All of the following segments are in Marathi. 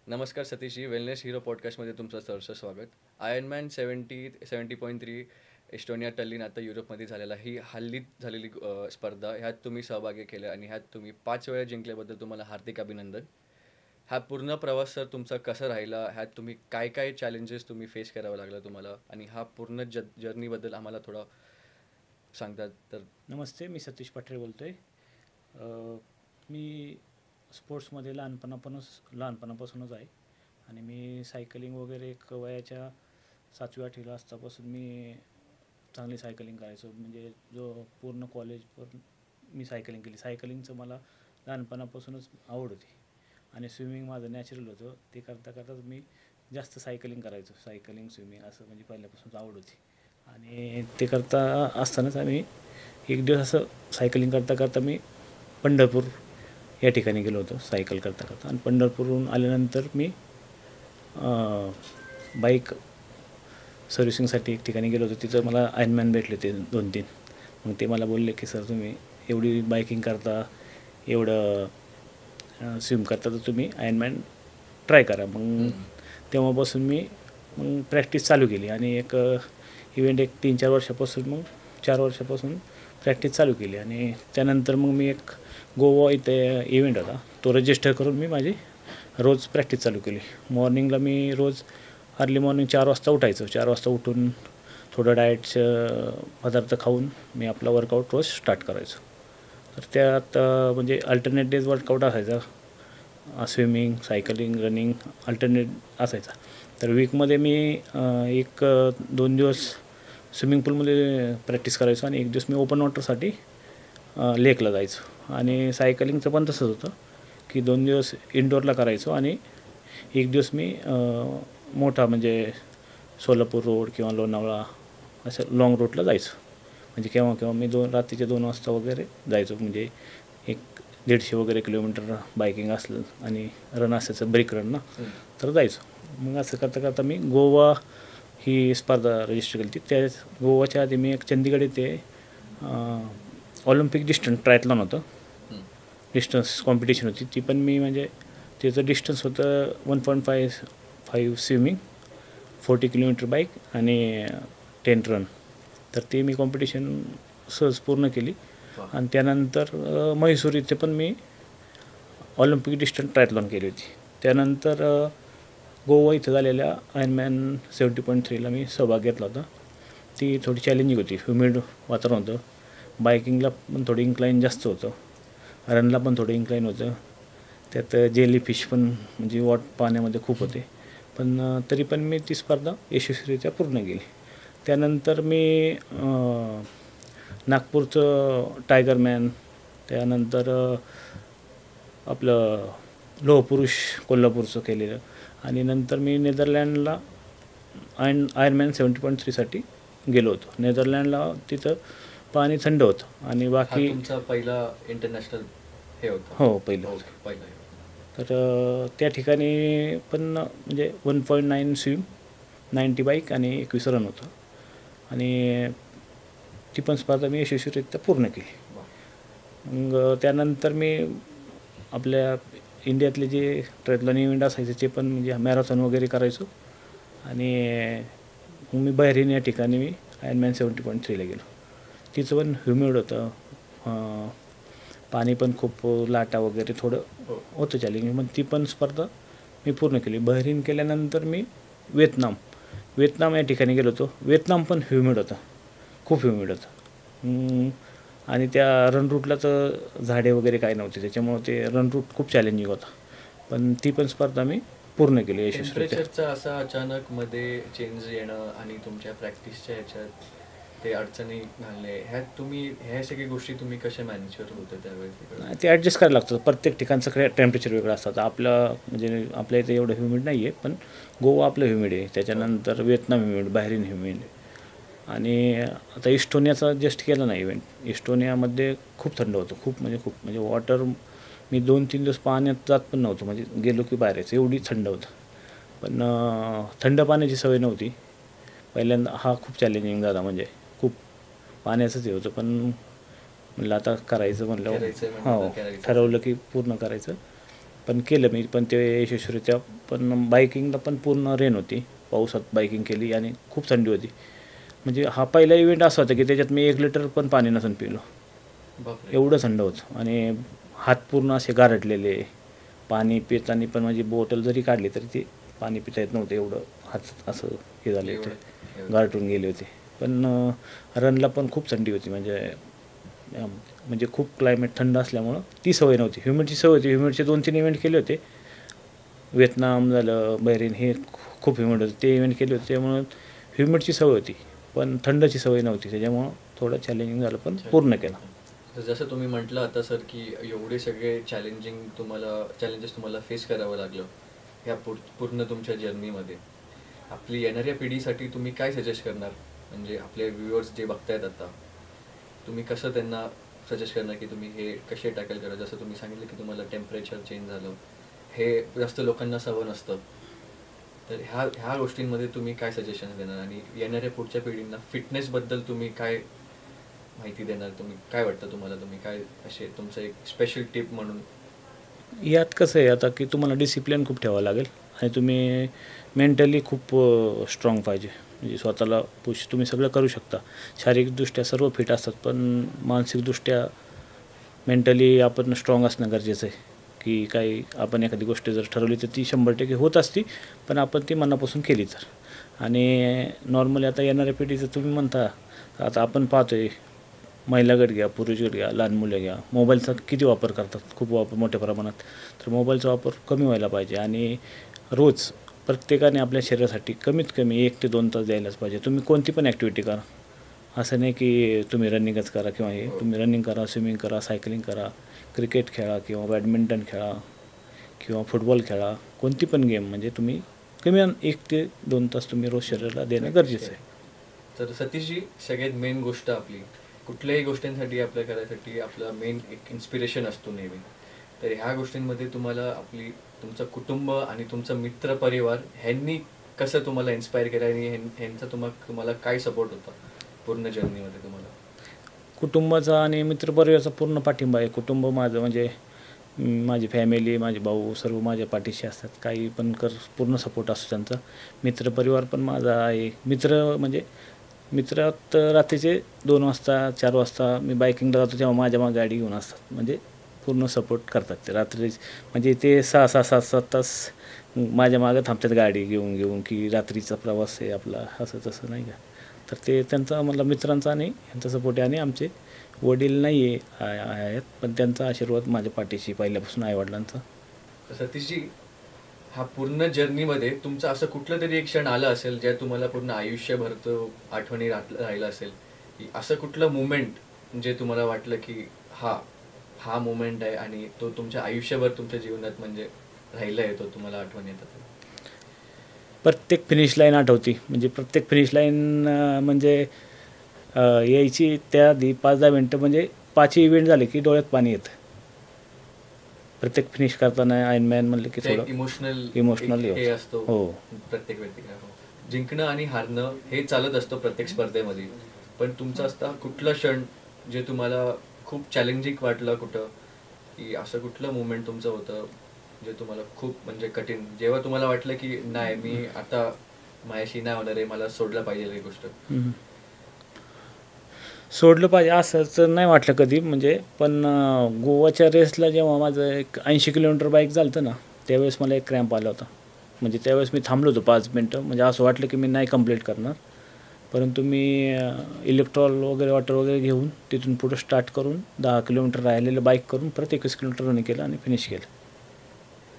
नमस्कार सतीशजी, वेलनेस हिरो पॉडकास्टमध्ये तुमचं सहर्ष स्वागत. आयर्नमॅन 70.3 एस्टोनिया टल्लीन आता युरोपमध्ये झालेला ही हल्लीत झालेली स्पर्धा. ह्यात तुम्ही सहभागी केले आणि ह्यात तुम्ही 5 वेळा जिंकल्याबद्दल तुम्हाला हार्दिक अभिनंदन. हा पूर्ण प्रवास सर तुमचा कसा राहिला, ह्यात तुम्ही काय काय चॅलेंजेस तुम्ही फेस करावं लागलं तुम्हाला, आणि हा पूर्ण जर्नीबद्दल आम्हाला थोडं सांगतात तर. नमस्ते, मी सतीश पाटरे बोलतो आहे. मी स्पोर्ट्समध्ये लहानपणापासूनच आहे आणि मी सायकलिंग वगैरे एक वयाच्या 7वी-8वीला असतापासून मी चांगली सायकलिंग करायचो. म्हणजे जो पूर्ण कॉलेजवर मी सायकलिंग केली. सायकलिंगचं मला लहानपणापासूनच आवड होती आणि स्विमिंग माझं नॅचरल होतं. ते करता करताच मी जास्त सायकलिंग करायचो. सायकलिंग, स्विमिंग असं म्हणजे पहिल्यापासूनच आवड होती. आणि ते करता असतानाच आम्ही एक दिवस असं सायकलिंग करता करता मी पंढरपूर या ठिकाणी गेलो होतो सायकल करता करता. आणि पंढरपूरहून आल्यानंतर मी बाईक सर्व्हिसिंगसाठी एक ठिकाणी गेलो होतो. तिथं मला आयर्नमॅन भेटले ते 2-3. मग ते मला बोलले की सर, तुम्ही एवढी बाईकिंग करता, एवढं स्विम करता, तर तुम्ही आयर्नमॅन ट्राय करा. मग तेव्हापासून मी प्रॅक्टिस चालू केली आणि एक इव्हेंट एक 3-4 वर्षापासून, मग 4 वर्षापासून प्रॅक्टिस चालू केली. आणि त्यानंतर मग मी एक गोवा इथे इव्हेंट होता, तो रजिस्टर करून मी माझी रोज प्रॅक्टिस चालू केली. मॉर्निंगला मी रोज अर्ली मॉर्निंग 4 वाजता उठायचो. 4 वाजता उठून थोडं डाएटचं पदार्थ खाऊन मी आपला वर्कआउट रोज स्टार्ट करायचो. तर त्यात म्हणजे अल्टरनेट डेज वर्कआउट असायचा. स्विमिंग, सायकलिंग, रनिंग अल्टरनेट असायचा. तर वीकमध्ये मी 1-2 दिवस स्विमिंग पूलमध्ये प्रॅक्टिस करायचो आणि एक दिवस मी ओपन वॉटरसाठी लेकला जायचो. आणि सायकलिंगचं पण तसंच होतं की 2 दिवस इंडोरला करायचो आणि एक दिवस मी मोठा म्हणजे सोलापूर रोड किंवा लोणावळा असं लाँग रूटला जायचो. म्हणजे केव्हा केव्हा मी रात्रीचे 2 वाजता वगैरे जायचो. म्हणजे 150 वगैरे किलोमीटर बायकिंग असलं आणि रन असायचं, ब्रेक रन ना, तर जायचो. मग असं करता करता मी गोवा ही स्पर्धा रजिस्टर केली होती. त्या गोवाच्या आधी मी एक चंदीगड इथे ऑलिम्पिक डिस्टन्स ट्रायथलॉन होतं, डिस्टन्स कॉम्पिटिशन होती. ती पण मी म्हणजे त्याचं डिस्टन्स होतं 1.5 स्विमिंग, 40 किलोमीटर बाईक आणि 10 रन. तर ती मी कॉम्पिटिशन सहज पूर्ण केली. आणि त्यानंतर म्हैसूर इथे पण मी ऑलिम्पिक डिस्टन्स ट्रायथलॉन केली होती. त्यानंतर गोवा इथं झालेल्या आयर्नमॅन 70.3ला मी सहभाग घेतला होता. ती थोडी चॅलेंजिंग होती. ह्युमिड वातावरण होतं, बायकिंगला पण थोडं इन्क्लाईन जास्त होतं, रनला पण थोडं इन्क्लाईन होतं. त्यात जेलीफिश पण म्हणजे पाण्यामध्ये खूप होते. पण तरी पण मी ती स्पर्धा यशस्वीरित्या पूर्ण केली. त्यानंतर मी नागपूरचं टायगरमॅन, त्यानंतर आपलं लोहपुरुष कोल्हापूरचं केलेलं. आणि नंतर मी नेदरलँडला आयर्नमॅन 70.3साठी गेलो होतो. नेदरलँडला तिथं पाणी थंड होतं आणि बाकी तुमचा पहिला इंटरनॅशनल हे होतं? हो, पहिलं. तर त्या ठिकाणी पण म्हणजे 1.9 स्विम, 90 बाईक आणि 21 रन होतं. आणि ती पण स्पर्धा मी यशस्वीरित्या पूर्ण केली. मग त्यानंतर मी आपल्या इंडियातले जे ट्रायथलॉन इव्हेंट असायचे ते पण म्हणजे मॅरेथॉन वगैरे करायचो. आणि मग मी बहरीन या ठिकाणी मी आयर्नमॅन 70.3ला गेलो. तिचं पण ह्युमिड होतं, पाणी पण खूप, लाटा वगैरे थोडं होतं चॅलेंजिंग. मग ती पण स्पर्धा मी पूर्ण केली. बहरीन केल्यानंतर मी व्हिएतनाम या ठिकाणी गेलो होतो. व्हिएतनाम पण ह्युमिड होतं, खूप ह्युमिड होतं. आणि त्या रन रूटला तर झाडे वगैरे काही नव्हते, त्याच्यामुळं ते रन रूट खूप चॅलेंजिंग होता. पण ती पण स्पर्धा मी पूर्ण केली यशस्वीरित्या. टेम्परेचरचा असा अचानक मध्ये चेंज येणं आणि तुमच्या प्रॅक्टिसच्या ह्याच्यात ते अडचणी घालणे, ह्यात तुम्ही ह्या सगळ्या गोष्टी तुम्ही कशा मॅनेज करत होते त्यावेळेस? ते ॲडजस्ट करायला लागतं. प्रत्येक ठिकाणचं टेम्परेचर वेगळं असतं. आपलं म्हणजे आपल्या इथे एवढं ह्युमिड नाही आहे, पण गोवा आपलं ह्युमिड आहे. त्याच्यानंतर व्हिएतनाम ह्युमिड, बहरीन ह्युमिड. आणि आता इस्टोनियाचा जस्ट केला ना इव्हेंट, इस्टोनियामध्ये खूप थंड होतं, खूप म्हणजे वॉटर, मी 2-3 दिवस पाण्यात जात पण नव्हतो. म्हणजे गेलो की बाहेर यायचं, एवढी थंड होतं. पण थंड पाण्याची सवय नव्हती पहिल्यांदा. हा खूप चॅलेंजिंग झाला, म्हणजे खूप पाण्याचंच हे होतं. पण म्हणलं आता करायचं म्हणलं, हो, ठरवलं की पूर्ण करायचं. पण केलं मी पण ते यशस्वीरित्या. पण बाईकिंगला पण पूर्ण रेन होती, पावसात बाईकिंग केली आणि खूप थंडी होती. म्हणजे हा पहिला इव्हेंट असा होता की त्याच्यात मी 1 लिटर पण पाणी नसून पिलो, बापरे. एवढं थंड होतं. आणि हात पूर्ण असे गारटलेले, पाणी पिताना पण म्हणजे बॉटल जरी काढली तरी ते पाणी पिता येत नव्हतं, एवढं हात असं हे झाले होते, गारटून गेले होते. पण रनला पण खूप थंडी होती, म्हणजे खूप क्लायमेट थंड असल्यामुळं ती सवय नव्हती. ह्युमिडची सवय होती. ह्युमिडचे 2-3 इव्हेंट केले होते, व्हिएतनाम झालं, बहरीन, हे खूप ह्युमिड होतं, ते इव्हेंट केले होते. त्यामुळं ह्युमिडची सवय होती पण थंडची सवय नव्हती, त्याच्यामुळं थोडं चॅलेंजिंग झालं पण पूर्ण केलं. तर जसं तुम्ही म्हटलं आता सर की एवढे सगळे चॅलेंजेस तुम्हाला फेस करावं लागलं ह्या पूर्ण तुमच्या जर्नीमध्ये. आपली येणाऱ्या पिढीसाठी तुम्ही काय सजेस्ट करणार, म्हणजे आपले व्ह्युअर्स जे बघतायत आता, तुम्ही कसं त्यांना सजेस्ट करणार की तुम्ही हे कसे टॅकल करा? जसं तुम्ही सांगितलं की तुम्हाला टेम्परेचर चेंज झालं, हे जास्त लोकांना सवय नसतं, तर ह्या गोष्टींमध्ये तुम्ही काय सजेशन देणार आणि येणाऱ्या पुढच्या पिढींना फिटनेसबद्दल तुम्ही काय माहिती देणार? तुम्ही काय वाटतं तुम्हाला, तुम्ही काय असे तुमचं एक स्पेशल टिप म्हणून? यात कसं आहे आता की तुम्हाला डिसिप्लिन खूप ठेवावं लागेल आणि तुम्ही मेंटली खूप स्ट्रॉंग पाहिजे. म्हणजे स्वतःला तुम्ही सगळं करू शकता, शारीरिकदृष्ट्या सर्व फिट असतात, पण मानसिकदृष्ट्या मेंटली आपण स्ट्रॉंग असणं गरजेचं आहे. की काही आपण एखादी गोष्ट जर ठरवली तर ती 100% होत असती, पण आपण ती मनापासून केली तर. आणि नॉर्मली आता येणाऱ्या पिढीचं तुम्ही म्हणता, आता आपण पाहतो आहे, महिला गट घ्या, पुरुष गट घ्या, लहान मुलं घ्या, मोबाईलचा किती वापर करतात, खूप वापर मोठ्या प्रमाणात. तर मोबाईलचा वापर कमी व्हायला पाहिजे आणि रोज प्रत्येकाने आपल्या शरीरासाठी कमीत कमी 1 ते 2 तास द्यायलाच पाहिजे. तुम्ही कोणती पण ॲक्टिव्हिटी करा, असं नाही की तुम्ही रनिंगच करा किंवा हे, तुम्ही रनिंग करा, स्विमिंग करा, सायकलिंग करा, क्रिकेट खेळा किंवा बॅडमिंटन खेळा किंवा फुटबॉल खेळा, कोणती पण गेम म्हणजे तुम्ही कमी 1 ते 2 तास तुम्ही रोज शरीराला देणं गरजेचं आहे. तर सतीशजी, सगळ्यात मेन गोष्ट आपली कुठल्याही गोष्टींसाठी आपल्या करायसाठी आपला मेन एक इन्स्पिरेशन असतो नेहमी. तर ह्या गोष्टींमध्ये तुम्हाला तुमचं कुटुंब आणि तुमचा मित्र परिवार ह्यांनी कसं तुम्हाला इन्स्पायर केलं आणि ह्यांचा तुम्हाला काय सपोर्ट होता पूर्ण जर्नीमध्ये तुम्हाला? कुटुंबाचा आणि मित्रपरिवाराचा पूर्ण पाठिंबा आहे. कुटुंब माझं म्हणजे माझी फॅमिली, माझे भाऊ सर्व माझ्या पाठीशी असतात, काही पण पूर्ण सपोर्ट असतो त्यांचा. मित्रपरिवार पण माझा आहे. मित्रात रात्रीचे 2 वाजता 4 वाजता मी बाईकिंगला जातो तेव्हा माझ्या मागे गाडी घेऊन असतात, म्हणजे पूर्ण सपोर्ट करतात ते. रात्री म्हणजे ते 6-6, 7-7 तास माझ्या मागं थांबतात गाडी घेऊन की रात्रीचा प्रवास आहे आपला, असं तसं नाही का. तर ते त्यांचा मला मित्रांचा आणि ह्यांचा सपोर्ट आहे. आणि आमचे वडील नाही आहेत, पण त्यांचा आशीर्वाद माझ्या पाठीशी पहिल्यापासून आईवडिलांचा. सतीशजी, हा पूर्ण जर्नीमध्ये तुमचं असं कुठलं तरी एक क्षण आलं असेल ज्या तुम्हाला पूर्ण आयुष्यभर तो आठवणी राहिला असेल, की असं कुठलं मुमेंट जे तुम्हाला वाटलं की हा मुमेंट आहे आणि तो तुमच्या आयुष्यभर तुमच्या जीवनात म्हणजे राहिला आहे, तो तुम्हाला आठवण येतात? प्रत्येक फिनिश लाईन आठवती, म्हणजे प्रत्येक फिनिश लाईन म्हणजे यायची त्या 5-10 मिनटं, म्हणजे 5 इव्हेंट झाले की डोळ्यात पाणी येतं. प्रत्येक फिनिश करताना आयर्नमॅन म्हणलं की थोडं इमोशनल हे असतो हो. प्रत्येक व्यक्तीला. जिंकणं आणि हारणं हे चालत असतं प्रत्येक स्पर्धेमध्ये, पण तुमचं असता कुठलं क्षण जे तुम्हाला खूप चॅलेंजिंग वाटलं कुठं, की असं कुठलं मुवमेंट तुमचं होतं जे तुम्हाला खूप म्हणजे कठीण, जेव्हा तुम्हाला वाटलं की नाही मी आता माझ्याशी नाही होणार आहे, मला सोडलं पाहिजे ही गोष्ट? सोडलं पाहिजे असं तर नाही वाटलं कधी, म्हणजे पण गोवाच्या रेसला जेव्हा माझं एक 80 किलोमीटर बाईक झालं ना, त्यावेळेस मला एक क्रॅम्प आला होता. म्हणजे त्यावेळेस मी थांबलो होतो 5 मिनटं, म्हणजे असं वाटलं की मी नाही कंप्लीट करणार. परंतु मी इलेक्ट्रॉल वगैरे वॉटर वगैरे घेऊन तिथून पुढं स्टार्ट करून 10 किलोमीटर राहिलेलं बाईक करून परत 21 किलोमीटर रनिंग केलं आणि फिनिश केलं.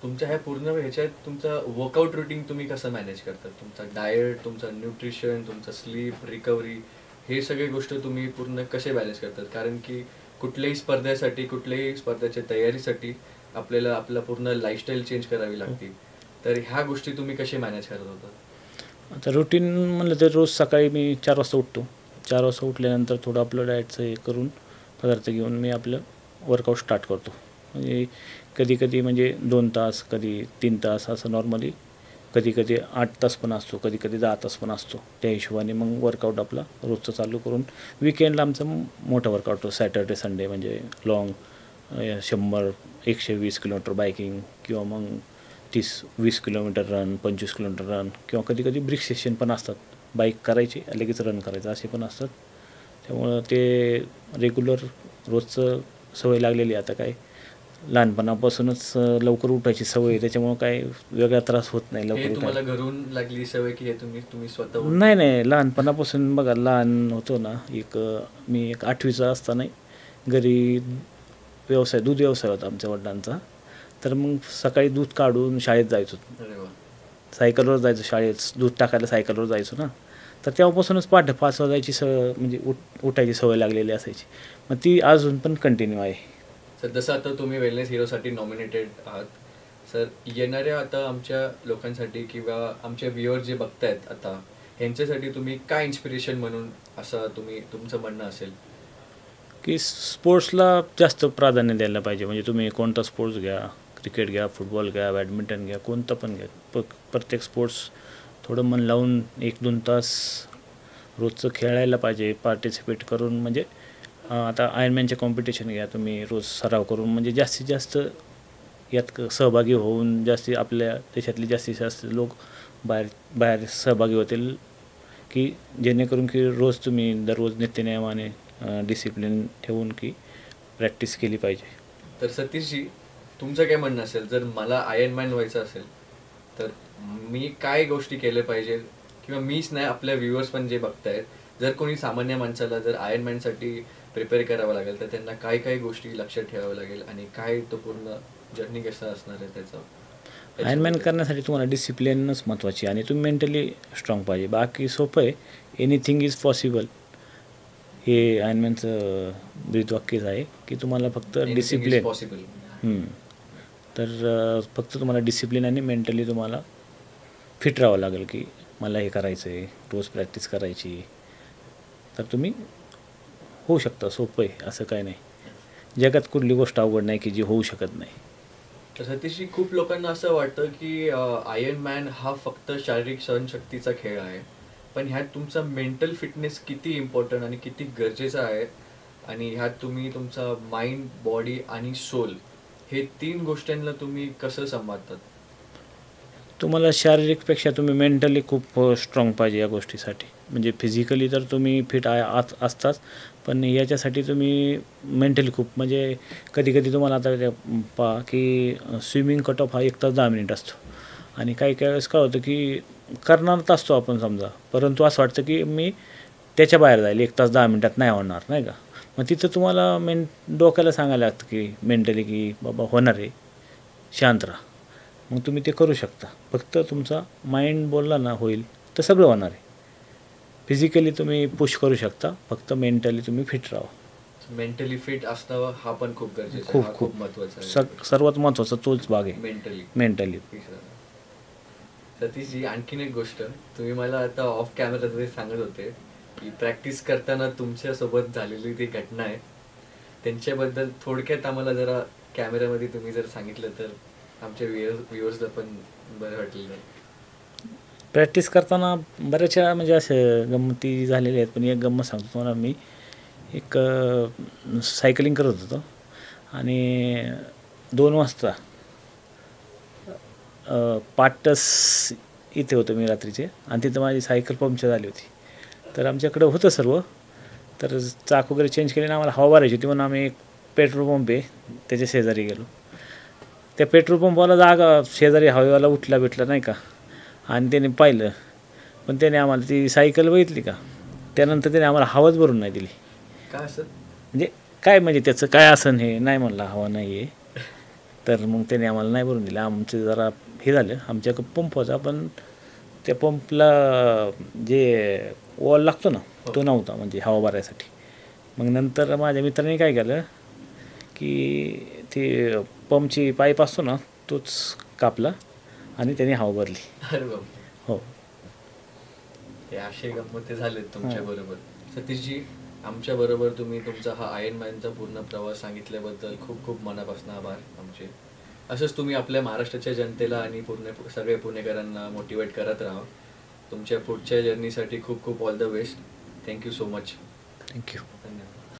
तुमच्या ह्या पूर्ण ह्याच्यात तुमचं वर्कआउट रुटीन तुम्ही कसं मॅनेज करतात? तुमचा डाएट, तुमचं न्यूट्रिशन, तुमचं स्लीप, रिकव्हरी, हे सगळे गोष्ट तुम्ही पूर्ण कसे मॅनेज करतात? कारण की कुठल्याही स्पर्धेच्या तयारीसाठी आपल्याला आपला पूर्ण लाईफस्टाईल चेंज करावी लागते. तर ह्या गोष्टी तुम्ही कसे मॅनेज करत होता? आता रुटीन म्हणलं तर रोज सकाळी मी 4 वाजता उठतो. 4 वाजता उठल्यानंतर थोडं आपलं डाएटचं हे करून पदार्थ घेऊन मी आपलं वर्कआउट स्टार्ट करतो. म्हणजे कधी म्हणजे 2 तास, कधी 3 तास असं नॉर्मली, कधी 8 तास पण असतो, कधी 10 तास पण असतो. त्या हिशोबाने मग वर्कआउट आपला रोजचं चालू करून विकेंडला आमचं मोठं वर्कआउट होतं. सॅटर्डे संडे म्हणजे लॉंग 100-120 किलोमीटर बायकिंग किंवा मग 30-20 किलोमीटर रन, 25 किलोमीटर रन किंवा कधी कधी ब्रिक सेशन पण असतात. बाईक करायची लगेच रन करायचं असे पण असतात. त्यामुळं ते रेग्युलर रोजचं सवय लागलेली आता काय लहानपणापासूनच लवकर उठायची सवय आहे, त्याच्यामुळं काय वेगळा त्रास होत नाही लवकर तुम्हाला उठायला. घरून लागली सवय की हे तुम्ही स्वतः नाही नाही, लहानपणापासून बघा, लहान होतो ना, मी 8वीचा असताना घरी दूध व्यवसाय होता आमच्या वडिलांचा. तर मग सकाळी दूध काढून शाळेत जायचो, अरे वा. सायकलवर जायचो शाळेत, दूध टाकायला सायकलवर जायचो ना. तर तेव्हापासूनच पहाटे 5 वाजायची म्हणजे उठायची सवय लागलेली असायची. मग ती अजून पण कंटिन्यू आहे. सर जसं आता तुम्ही वेलनेस हिरोसाठी नॉमिनेटेड आहात, सर येणाऱ्या आता आमच्या लोकांसाठी किंवा आमचे व्ह्युअर जे बघतायत आता, ह्यांच्यासाठी तुम्ही काय इन्स्पिरेशन म्हणून असं तुमचं म्हणणं असेल? की स्पोर्ट्सला जास्त प्राधान्य द्यायला पाहिजे. म्हणजे तुम्ही कोणता स्पोर्ट्स घ्या, क्रिकेट घ्या, फुटबॉल घ्या, बॅडमिंटन घ्या, कोणतं पण घ्या, प्रत्येक स्पोर्ट्स थोडं मन लावून 1-2 तास रोजचं खेळायला पाहिजे, पार्टिसिपेट करून. म्हणजे आता आयर्नमॅनचे कॉम्पिटिशन घ्या तुम्ही, रोज सराव करून म्हणजे जास्तीत जास्त यात सहभागी होऊन आपल्या देशातले जास्तीत जास्त लोक बाहेर सहभागी होतील, की जेणेकरून की तुम्ही दररोज नित्यनियमाने डिसिप्लिन ठेवून की प्रॅक्टिस केली पाहिजे. तर सतीशजी, तुमचं काय म्हणणं असेल, जर मला आयर्नमॅन व्हायचं असेल तर मी काय गोष्टी केल्या पाहिजे, किंवा मीच नाही आपल्या व्ह्युअर्स पण जे बघतायत, जर कोणी सामान्य माणसाला जर आयर्नमॅनसाठी प्रिपेअर करावं लागेल तर त्यांना काय काय गोष्टी लक्षात ठेवावं लागेल आणि काय तो पूर्ण जर्नी कसं असणार आहे त्याचं? आयर्नमॅन करण्यासाठी तुम्हाला डिसिप्लिनच महत्त्वाची आणि तुम्ही मेंटली स्ट्रॉंग पाहिजे. बाकी सोपं आहे, एनिथिंग इज पॉसिबल, हे आयर्नमॅनचं ब्रीदवाक्यच आहे की तुम्हाला फक्त डिसिप्लिन. तर फक्त तुम्हाला डिसिप्लिन आणि मेंटली तुम्हाला फिट राहावं लागेल की मला हे करायचं आहे, रोज प्रॅक्टिस करायची, तर तुम्ही होऊ शकता. सोपं आहे, असं काय नाही. जगात कुठली गोष्ट अवघड नाही की जी होऊ शकत नाही. तर सतीशजी, खूप लोकांना असं वाटतं की आयर्नमॅन हा फक्त शारीरिक सहनशक्तीचा खेळ आहे, पण ह्यात तुमचा मेंटल फिटनेस किती इम्पॉर्टंट आणि किती गरजेचा आहे, आणि ह्यात तुम्ही तुमचा माइंड, बॉडी आणि सोल हे 3 गोष्टींना तुम्ही कसं सांभाळतात? तुम्हाला शारीरिकपेक्षा तुम्ही मेंटली खूप स्ट्रॉंग पाहिजे या गोष्टीसाठी. म्हणजे फिजिकली तर तुम्ही फिट असताच, पण याच्यासाठी तुम्ही मेंटली खूप, म्हणजे कधी कधी तुम्हाला आता पहा की स्विमिंग कट ऑफ हा 1 तास 10 मिनिट असतो, आणि काही काही वेळेस काय होतं की करणारच असतो आपण समजा, परंतु असं वाटतं की मी त्याच्या बाहेर जाईल, 1 तास 10 मिनिटात नाही होणार, नाही का. मग तिथं तुम्हाला डोक्याला सांगायला लागतं की मेंटली की बाबा होणार आहे, शांत राहा. मग तुम्ही ते करू शकता. फक्त तुमचा माइंड बोलला ना होईल तर सगळं होणार आहे. फिजिकली तुम्ही पुश करू शकता, फक्त मेंटली तुम्ही फिट राहा. मेंटली फिट असणं हा पण खूप गरजेचा आहे, खूप महत्त्वाचा आहे. सर्वात महत्त्वाचा तोच भाग आहे, मेंटली. सतीशजी, आणखीन एक गोष्ट तुम्ही मला आता ऑफ कॅमेरामध्ये सांगत होते की प्रॅक्टिस करताना तुमच्यासोबत झालेली ती घटना आहे, त्यांच्याबद्दल थोडक्यात आम्हाला जरा कॅमेऱ्यामध्ये तुम्ही जर सांगितलं तर आमच्या व्ह्युअर्सला पण बरं वाटेल. प्रॅक्टिस करताना बऱ्याचशा म्हणजे असे गंमती झालेल्या आहेत, पण एक गंमत सांगतो तुम्हाला. मी एक सायकलिंग करत होतो आणि 2 वाजता पाटस इथे होतं मी रात्रीचे, आणि तिथं माझी सायकल पंक्चर झाली होती. तर आमच्याकडं होतं सर्व, तर चाक वगैरे चेंज केले आणि आम्हाला हवा भरायची होती, म्हणून आम्ही एक पेट्रोल पंप आहे त्याच्या शेजारी गेलो. त्या पेट्रोल पंपाला जागा शेजारी हवेवाला उठला भेटला नाही का, आणि त्याने पाहिलं, पण त्याने आम्हाला ती सायकल बघितली का, त्यानंतर त्याने आम्हाला हवाच भरून नाही दिली. काय असं म्हणजे काय, म्हणजे त्याचं काय असं हे नाही म्हणलं हवा नाही आहे, तर मग त्याने आम्हाला नाही भरून दिलं. आमचं जरा हे झालं, आमच्याकडं पंप होता पण त्या पंपला जे वॉल लागतो ना तो नव्हता, म्हणजे हवा भरायसाठी. मग नंतर माझ्या मित्राने काय केलं की ते पंपची पाईप असतो ना तोच कापला आणि त्याने हवा भरली. अरे बाबा. हो, हे असे गंमत झालेत तुमच्या बरोबर. सतीशजी, आमच्या बरोबर तुम्ही तुमचा हा आयर्नमॅनचा पूर्ण प्रवास सांगितल्याबद्दल खूप खूप मनापासून आभार आमचे. असंच तुम्ही आपल्या महाराष्ट्राच्या जनतेला आणि सगळे पुणेकरांना मोटिवेट करत राहा. तुमच्या पुढच्या जर्नीसाठी खूप खूप all the best. Thank you so much. Thank you.